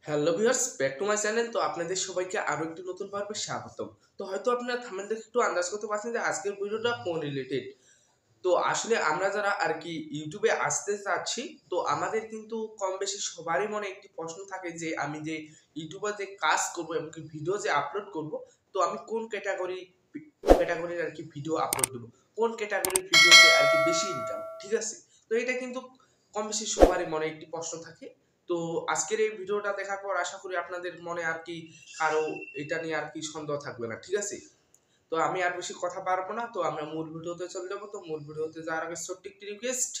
Hello viewers, back to my channel. তো আপনাদের সবাইকে আরো একটি নতুন পর্বে স্বাগতম। তো হয়তো আপনারা থাম্বনেল দেখে একটু আন্দাজ করতে পারছেন যে আজকের ভিডিওটা কোন রিলেটেড। তো আসলে আমরা যারা আর কি ইউটিউবে আসতে চাচ্ছি, তো আমাদের কিন্তু কম বেশি সবারই মনে একটি প্রশ্ন থাকে যে আমি যে ইউটিউবে যে কাজ করব এবং কি ভিডিও যে আপলোড করব, তো আমি কোন ক্যাটাগরির আর কি ভিডিও আপলোড দেব, কোন ক্যাটাগরির ভিডিওতে আর কি বেশি ইনকাম। ঠিক আছে, তো এটা কিন্তু কম বেশি সবারই মনে একটি প্রশ্ন থাকে। তো আজকের এই ভিডিওটা দেখার পর আশা করি আপনাদের মনে আর কি কারো এটা নিয়ে আর কি সন্দেহ থাকবে না। ঠিক আছে, তো আমি আর বেশি কথা বাড়বো না, তো আমরা মূল ভিডিওতে চলে যাবো। তো মূল ভিডিওতে যাওয়ার আগে ছোট্ট একটি রিকোয়েস্ট,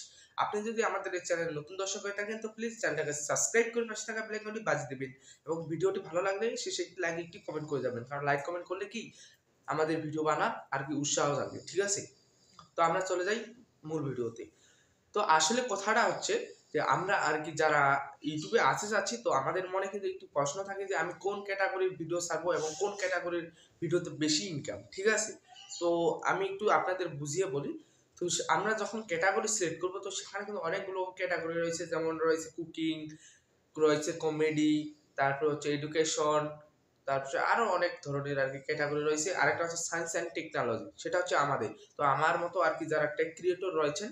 আপনি যদি আমাদের এই চ্যানেল নতুন দর্শক হয়ে থাকেন তো প্লিজ চ্যানেলটাকে সাবস্ক্রাইব করে পাশে থাকা বেল আইকনটি বাজিয়ে দিবেন এবং ভিডিওটি ভালো লাগলে শেষে একটি লাইক একটি কমেন্ট করে যাবেন, কারণ লাইক কমেন্ট করলে কি আমাদের ভিডিও বানার আর কি উৎসাহ থাকবে। ঠিক আছে, তো আমরা চলে যাই মূল ভিডিওতে। তো আসলে কথাটা হচ্ছে যে আমরা আর কি যারা ইউটিউবে আসতে যাচ্ছি, তো আমাদের মনে কিন্তু একটু প্রশ্ন থাকে যে আমি কোন ক্যাটাগরির ভিডিও ছাড়বো এবং কোন ক্যাটাগরির ভিডিওতে বেশি ইনকাম। ঠিক আছে, তো আমি একটু আপনাদের বুঝিয়ে বলি। তো আমরা যখন ক্যাটাগরি সিলেক্ট করবো, তো সেখানে কিন্তু অনেকগুলো ক্যাটাগরি রয়েছে, যেমন রয়েছে কুকিং, রয়েছে কমেডি, তারপর হচ্ছে এডুকেশন, তারপরে আরো অনেক ধরনের আর কি ক্যাটাগরি রয়েছে। আরেকটা হচ্ছে সায়েন্স অ্যান্ড টেকনোলজি, সেটা হচ্ছে আমাদের। তো আমার মতো আর কি যারা টেক ক্রিয়েটর রয়েছে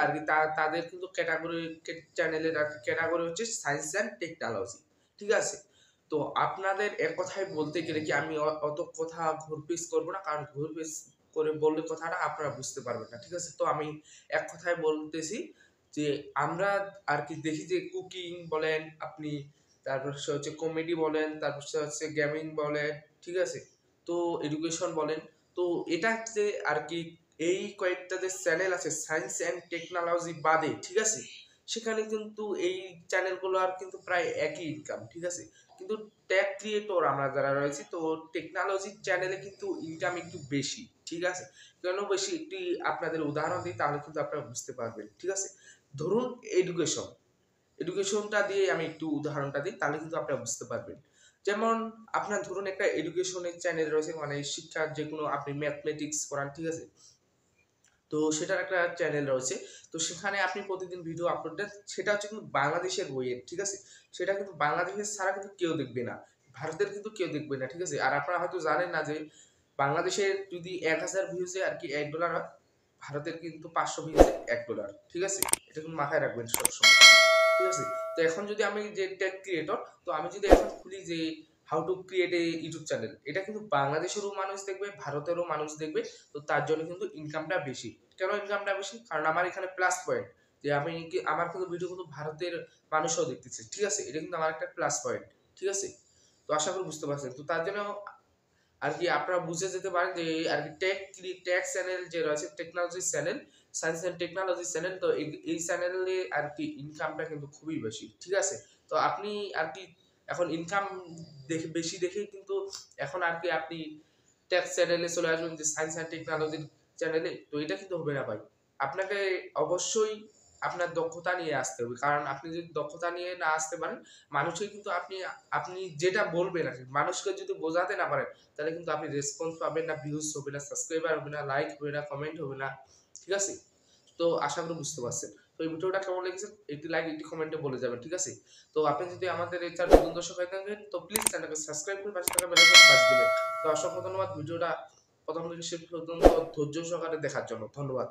আর কি তাদের কিন্তু ক্যাটাগরি চ্যানেলের আর কি ক্যাটাগরি হচ্ছে সায়েন্স অ্যান্ড টেকনোলজি। ঠিক আছে, তো আপনাদের এক কথায় বলতে গেলে কি আমি অত কথা ঘুরপিস করবো না, কারণ ঘুরপিস করে বললে কথাটা আপনারা বুঝতে পারবেন না। ঠিক আছে, তো আমি এক কথায় বলতেছি যে আমরা আর কি দেখি যে কুকিং বলেন আপনি, তারপর হচ্ছে কমেডি বলেন, তারপর হচ্ছে গেমিং বলেন, ঠিক আছে, তো এডুকেশন বলেন। তো এটা যে আর কি এই কয়েকটা যে চ্যানেল আছে সায়েন্স অ্যান্ড টেকনোলজি বাদে, ঠিক আছে, সেখানে কিন্তু এই চ্যানেলগুলো আর কিন্তু প্রায় একই ইনকাম। ঠিক আছে, কিন্তু ট্যাগ ক্রিয়েটর আমরা যারা রয়েছি, তো টেকনোলজি চ্যানেলে কিন্তু ইনকাম একটু বেশি। ঠিক আছে, কেন বেশি একটি আপনাদের উদাহরণ দিই, তাহলে কিন্তু আপনারা বুঝতে পারবেন। ঠিক আছে, ধরুন এডুকেশনটা দিয়ে আমি একটু উদাহরণটা দিই, তাহলে কিন্তু আপনারা বুঝতে পারবেন। যেমন আপনার ধরুন একটা এডুকেশনের চ্যানেল রয়েছে, মানে শিক্ষার যে কোনো আপনি ম্যাথমেটিক্স করান। ঠিক আছে, তো সেটার একটা চ্যানেল রয়েছে। তো সেখানে আপনি প্রতিদিন ভিডিও আপলোড দেন, সেটা হচ্ছে কিন্তু বাংলাদেশের বইয়ের। ঠিক আছে, সেটা কিন্তু বাংলাদেশের ছাড়া কিন্তু কেউ দেখবে না, ভারতের কিন্তু কেউ দেখবে না। ঠিক আছে, আর আপনারা হয়তো জানেন না যে বাংলাদেশের যদি 1000 ভিউজে আর কি $1 হয়, ভারতের কিন্তু 500 ভিউজে $1। ঠিক আছে, এটা কিন্তু মাথায় রাখবেন সবসময়। ঠিক আছে, তো এখন যদি আমি যে টেক ক্রিয়েটর, তো আমি যদি এখন খুলি যে how to create a YouTube channel, এটা কিন্তু বাংলাদেশেরও মানুষ দেখবে, ভারতেরও মানুষ দেখবে। তো তার জন্য কিন্তু ইনকামটা বেশি। কেন ইনকামটা বেশি? কারণ আমার এখানে প্লাস পয়েন্ট যে আমি আমার কিন্তু ভিডিও কিন্তু ভারতের মানুষও দেখতেছে। ঠিক আছে, এটা কিন্তু আমার একটা প্লাস পয়েন্ট। ঠিক আছে, তো আশা করি বুঝতে পারছেন। তো তার জন্য আর কি আপনারা বুঝে যেতে পারেন যে আর কি টেক চ্যানেল যে রয়েছে, technology channel, science and technology channel, তো এই চ্যানেলে আর কি ইনকামটা কিন্তু খুবই বেশি। ঠিক আছে, তো আপনি আর কি এখন ইনকাম দেখে বেশি দেখেই কিন্তু এখন আর কি আপনি টেক চ্যানেলে চলে আসবেন যে সায়েন্স এন্ড টেকনোলজির চ্যানেলে, তো এটা কিন্তু হবে না ভাই। আপনাকে অবশ্যই আপনার দক্ষতা নিয়ে আসতে হবে, কারণ আপনি যদি দক্ষতা নিয়ে না আসতে পারেন, মানুষকে কিন্তু আপনি আপনি যেটা বলবেন আর কি, মানুষকে যদি বোঝাতে না পারেন, তাহলে কিন্তু আপনি রেসপন্স পাবেন না, ভিউজ হবে না, সাবস্ক্রাইবার হবে না, লাইক হবে না, কমেন্ট হবে না। ঠিক আছে, তো আশা করি বুঝতে পারছেন। তো এই ভিডিওটা কেমন লেগেছে একটি লাইক একটি কমেন্টে বলে যাবেন। ঠিক আছে, তো আপনি যদি আমাদের এই চ্যানেল নতুন দর্শক হয়ে থাকেন, তো প্লিজ চ্যানেলকে সাবস্ক্রাইব করে পাশে থাকা বেল আইকনটি বাজিয়ে দিবেন। তো অসংখ্য ধন্যবাদ ভিডিওটা প্রথম থেকে শেষ পর্যন্ত ধৈর্য সহকারে দেখার জন্য। ধন্যবাদ।